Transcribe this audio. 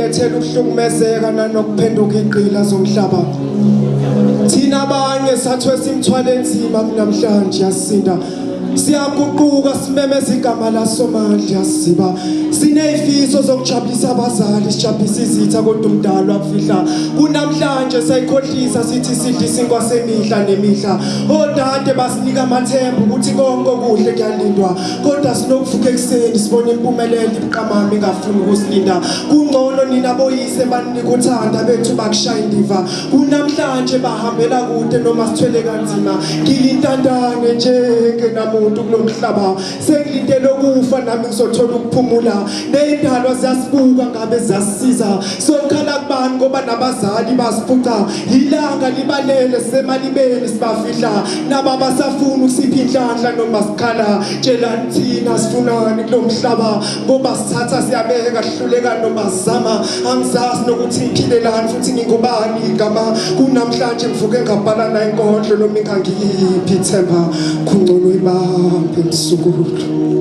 silethela ukuhlukumezeka nanokuphenduka iqila zomhlaba. Thina abanye sathwe simthwale enzima namhlanje yasinda. Siyaguquka simemeza igama laSomandla yasiba. Sinezifiso zokujabulisa abazali, sijabulisa izitha kodwa umdalo akufihla. Kunamhlanje sayikhohlisa sithi sidlisa inkwasemihla nemihla. Odade basinika amathemba ukuthi konke okuhle kuyalindwa. Kodwa sinokuvuka ekseni sibona impumelelo ibuqamama ingafuni ukusilinda. Kungcono nina boyise baninika uthanda bethu bakushaya indiva. Kunamhlanje bahambela kude noma sithwele kanzima. Ngilintandane njenge namuntu kulomhlaba. Sengilindele ukufa nami ngizothola ukuphumula. Neyindalwa ziyasibuka ngabe ziyasiza. Sokhala kubani ngoba nabazali basiphuca. Ilanga libalele semalibeni sibafihla. Nababa safuna ukusipha inhlanhla noma sikhala. Tshelani thina sifunani kulomhlaba. Ngoba sithatha siyabeka sihluleka noma sizama. Angizazi nokuthi ngiphilelani futhi ngingubani igama. Kunamhlanje ngivuke ngabhala na inkondlo noma ingangiyiphi ithemba. Kungcono ibambe ngisukulu.